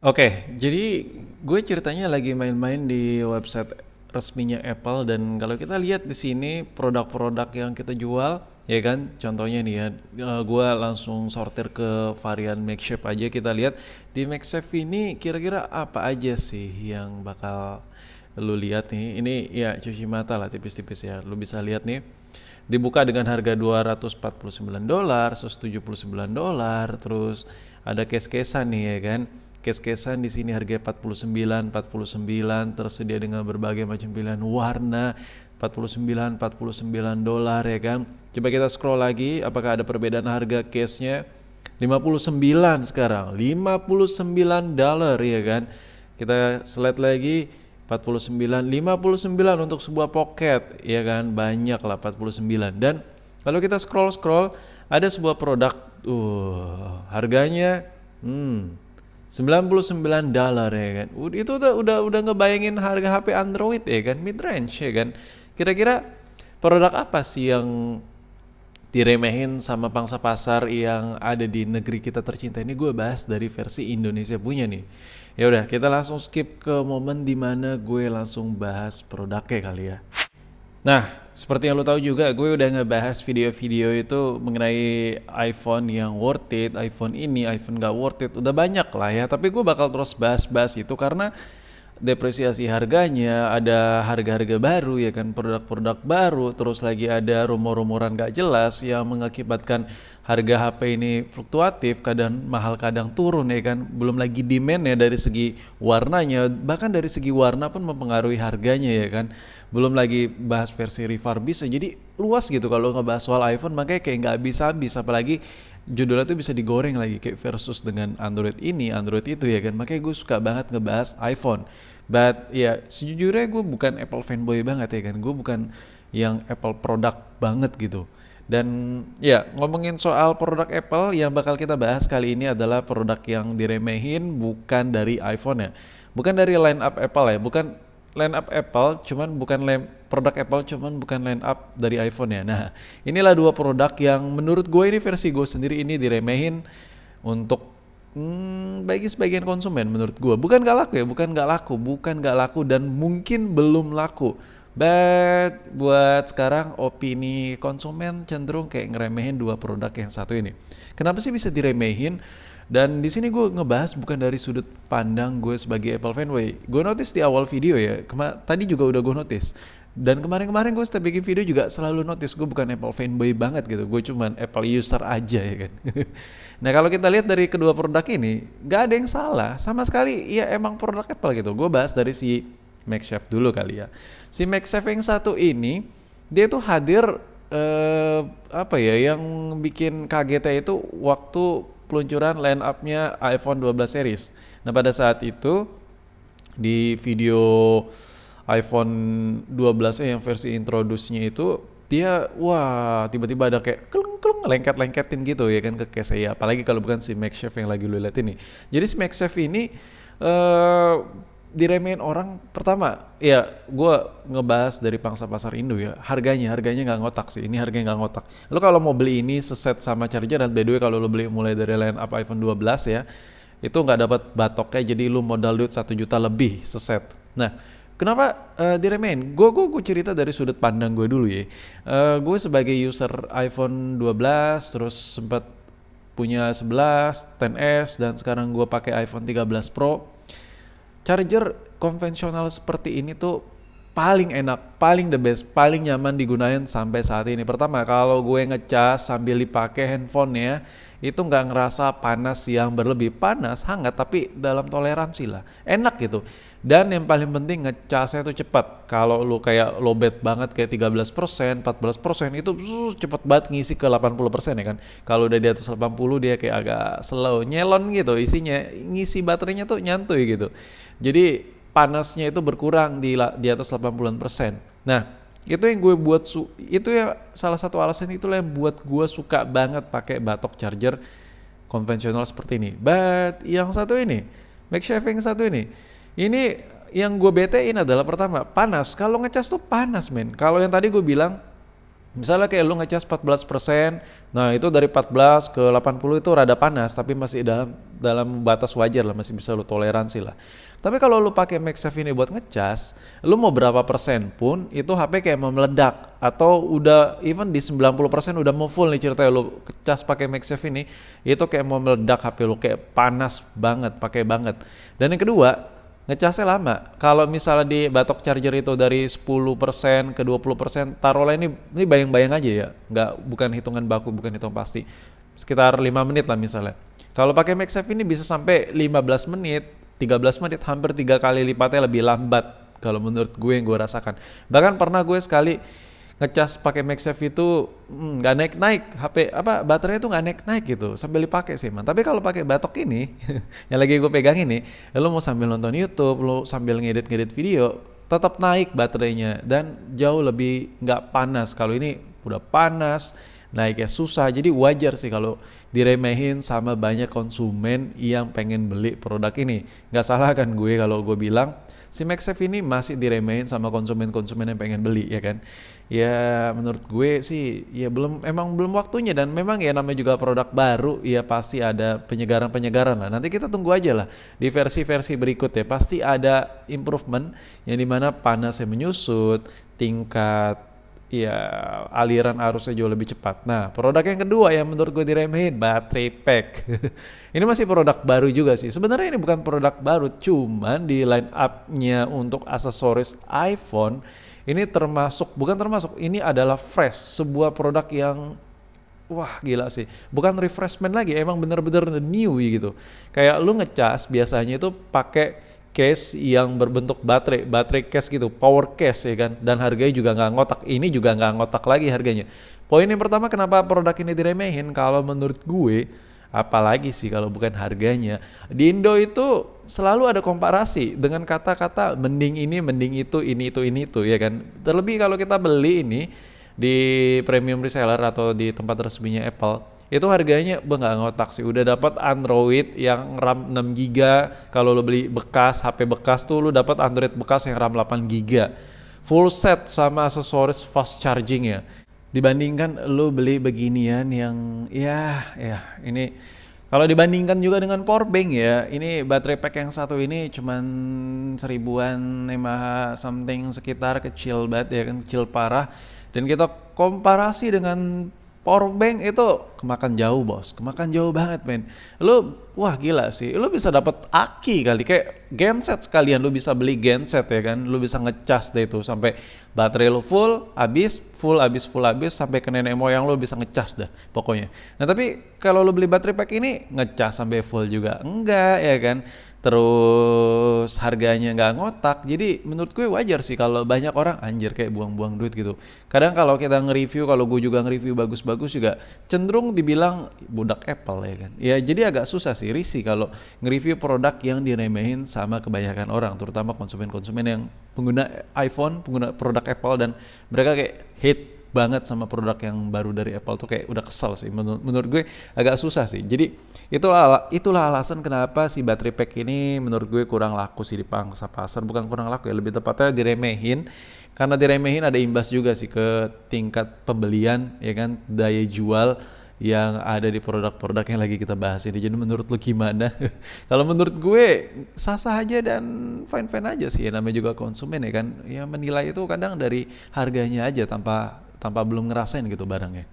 Oke, jadi gue ceritanya lagi main-main di website resminya Apple dan kalau kita lihat di sini produk-produk yang kita jual, ya kan, contohnya nih ya, gue langsung sortir ke varian MagSafe aja. Kita lihat di MagSafe ini kira-kira apa aja sih yang bakal lu lihat nih. Ini ya cuci mata lah tipis-tipis ya. Lu bisa lihat nih dibuka dengan harga $249, $179, terus ada case-casean nih ya kan. Case-casean di sini harganya 49, tersedia dengan berbagai macam pilihan warna. 49 dolar ya kan. Coba kita scroll lagi, apakah ada perbedaan harga case-nya? 59 sekarang, $59 ya kan. Kita slide lagi, 49, 59 untuk sebuah pocket ya kan, banyak lah 49. Dan kalau kita scroll ada sebuah produk harganya $99 ya kan. Itu udah ngebayangin harga HP Android ya kan, mid range ya kan. Kira-kira produk apa sih yang diremehin sama pangsa pasar yang ada di negeri kita tercinta ini? Gue bahas dari versi Indonesia punya nih. Ya udah, kita langsung skip ke momen dimana gue langsung bahas produknya kali ya. Nah, seperti yang lo tahu juga, gue udah ngebahas video-video itu mengenai iPhone yang worth it, iPhone ini, iPhone gak worth it, udah banyak lah ya. Tapi gue bakal terus bahas-bahas itu karena depresiasi harganya, ada harga-harga baru ya kan, produk-produk baru, terus lagi ada rumor-rumoran gak jelas yang mengakibatkan harga HP ini fluktuatif, kadang mahal kadang turun ya kan. Belum lagi demand ya dari segi warnanya, bahkan dari segi warna pun mempengaruhi harganya ya kan. Belum lagi bahas versi refurbish, jadi luas gitu kalau ngebahas soal iPhone, makanya kayak nggak habis-habis. Apalagi judulnya tuh bisa digoreng lagi kayak versus dengan Android ini, Android itu ya kan. Makanya gue suka banget ngebahas iPhone. But ya sejujurnya gue bukan Apple fanboy banget ya kan. Gue bukan yang Apple produk banget gitu. Dan ya ngomongin soal produk Apple yang bakal kita bahas kali ini adalah produk yang diremehin bukan dari iPhone ya. Bukan dari line up Apple ya, bukan line up Apple, cuman bukan produk Apple, cuman bukan line up dari iPhone ya. Nah, inilah dua produk yang menurut gue ini versi gue sendiri ini diremehin untuk bagi sebagian konsumen menurut gue. Bukan gak laku ya, bukan gak laku dan mungkin belum laku. But buat sekarang opini konsumen cenderung kayak ngeremehin dua produk yang satu ini. Kenapa sih bisa diremehin? Dan di sini gue ngebahas bukan dari sudut pandang gue sebagai Apple fanboy. Gue notice di awal video ya, tadi juga udah gue notice. Dan kemarin-kemarin gue setiap bikin video juga selalu notice gue bukan Apple fanboy banget gitu. Gue cuman Apple user aja ya kan. Nah kalau kita lihat dari kedua produk ini, gak ada yang salah. Sama sekali ya emang produk Apple gitu. Gue bahas dari si MagSafe dulu kali ya. Si MagSafe yang satu ini, dia tuh hadir apa ya, yang bikin kaget itu waktu peluncuran line up-nya iPhone 12 series. Nah pada saat itu di video iPhone 12 yang versi introduce-nya itu dia wah tiba-tiba ada kayak keleng lengket-lengketin gitu ya kan ke case ya, apalagi kalau bukan si MagSafe yang lagi lu lihat ini. Jadi si MagSafe ini diremehin orang pertama ya. Gue ngebahas dari pangsa pasar Indo ya, harganya nggak ngotak sih, ini harganya nggak ngotak. Lo kalau mau beli ini seset sama charger, dan by the way kalau lo beli mulai dari line up iPhone 12 ya itu nggak dapat batoknya, jadi lo modal duit 1 juta lebih seset. Nah kenapa diremehin? Gue cerita dari sudut pandang gue dulu ya. Gue sebagai user iPhone 12 terus sempat punya 11, 10s, dan sekarang gue pakai iPhone 13 Pro. Charger konvensional seperti ini tuh paling enak, paling the best, paling nyaman digunain sampai saat ini. Pertama, kalau gue ngecas sambil dipakai handphonenya, itu nggak ngerasa panas yang berlebih. Panas, hangat, tapi dalam toleransi lah. Enak gitu. Dan yang paling penting ngecasnya itu cepat. Kalau lu kayak lowbat banget kayak 13%, 14%, itu cepet banget ngisi ke 80% ya kan. Kalau udah di atas 80 dia kayak agak slow, nyelon gitu isinya. Ngisi baterainya tuh nyantuy gitu. Jadi panasnya itu berkurang di atas 80%. Nah, itu yang gue buat itu ya salah satu alasan itulah yang buat gue suka banget pakai batok charger konvensional seperti ini. But yang satu ini, MagSafe yang satu ini yang gue betein adalah pertama panas. Kalau ngecas tuh panas men. Kalau yang tadi gue bilang Misalnya kayak lu ngecas 14%, nah itu dari 14 ke 80 itu rada panas, tapi masih dalam dalam batas wajar lah, masih bisa lu toleransi lah. Tapi kalau lu pakai MagSafe ini buat ngecas, lu mau berapa persen pun itu HP kayak mau meledak, atau udah even di 90% udah mau full nih ceritanya lu ngecas pakai MagSafe ini, itu kayak mau meledak HP lu, kayak panas banget, pakai banget. Dan yang kedua, ngecasnya lama. Kalau misalnya di batok charger itu dari 10% ke 20%, taruhlah ini bayang-bayang aja ya. Bukan hitungan baku, bukan hitungan pasti. Sekitar 5 menit lah misalnya. Kalau pakai MagSafe ini bisa sampai 15 menit, 13 menit, hampir 3 kali lipatnya lebih lambat kalau menurut gue yang gue rasakan. Bahkan pernah gue sekali ngecas pakai MagSafe itu nggak naik-naik, HP apa baterainya tuh nggak naik-naik gitu sambil dipakai sih man. Tapi kalau pakai batok ini yang lagi gue pegang ini, lo mau sambil nonton YouTube, lo sambil ngedit-ngedit video, tetap naik baterainya dan jauh lebih nggak panas. Kalau ini udah panas, naiknya susah. Jadi wajar sih kalau diremehin sama banyak konsumen yang pengen beli produk ini. Nggak salah kan gue kalau gue bilang si MagSafe ini masih diremehin sama konsumen-konsumen yang pengen beli, ya kan? Ya menurut gue sih ya emang belum waktunya, dan memang ya namanya juga produk baru, ya pasti ada penyegaran-penyegaran lah. Nanti kita tunggu aja lah di versi-versi berikut ya, pasti ada improvement yang dimana panasnya menyusut, tingkat ya aliran arusnya jauh lebih cepat. Nah, produk yang kedua yang menurut gue diremehin, baterai pack. Ini masih produk baru juga sih. Sebenarnya ini bukan produk baru, cuman di line up-nya untuk aksesoris iPhone ini bukan termasuk, ini adalah fresh, sebuah produk yang wah gila sih. Bukan refreshment lagi, emang bener-bener new gitu. Kayak lu ngecas biasanya itu pakai case yang berbentuk baterai case gitu, power case ya kan, dan harganya juga nggak ngotak. Ini juga nggak ngotak lagi harganya. Poin yang pertama kenapa produk ini diremehin kalau menurut gue, apalagi sih kalau bukan harganya. Di Indo itu selalu ada komparasi dengan kata-kata mending ini, mending itu, ini itu ya kan. Terlebih kalau kita beli ini di premium reseller atau di tempat resminya Apple, itu harganya nggak ngotak sih. Udah dapat Android yang RAM 6 GB. Kalau lo beli bekas, HP bekas tuh lo dapat Android bekas yang RAM 8 GB. Full set sama aksesoris fast charging ya. Dibandingkan lo beli beginian yang ya ini kalau dibandingkan juga dengan powerbank ya, ini baterai pack yang satu ini cuman 1000-an mAh something, sekitar kecil banget ya kan, kecil parah. Dan kita komparasi dengan powerbank itu kemakan jauh bos, kemakan jauh banget men. Lu wah gila sih, lu bisa dapat aki kali, kayak genset sekalian, lu bisa beli genset ya kan, lu bisa ngecas deh itu sampai baterai lu full, habis sampai ke nenek moyang lu bisa ngecas dah pokoknya. Nah tapi kalau lu beli baterai pack ini ngecas sampai full juga enggak ya kan. Terus harganya nggak ngotak, jadi menurut gue wajar sih kalau banyak orang anjir kayak buang-buang duit gitu. Kadang kalau kita nge-review, kalau gue juga nge-review bagus-bagus juga cenderung dibilang budak Apple ya kan. Ya jadi agak susah sih, risih kalau nge-review produk yang diremehin sama kebanyakan orang, terutama konsumen-konsumen yang pengguna iPhone, pengguna produk Apple, dan mereka kayak hate banget sama produk yang baru dari Apple tuh, kayak udah kesel sih. Menurut gue agak susah sih. Jadi itulah alasan kenapa si baterai pack ini menurut gue kurang laku sih di pangsa pasar. Bukan kurang laku ya, lebih tepatnya diremehin. Karena diremehin ada imbas juga sih ke tingkat pembelian ya kan, daya jual yang ada di produk-produk yang lagi kita bahas ini. Jadi menurut lu gimana? Kalau menurut gue sah-sah aja dan fine-fine aja sih. Ya, namanya juga konsumen ya kan. Ya menilai itu kadang dari harganya aja tanpa belum ngerasain gitu barangnya.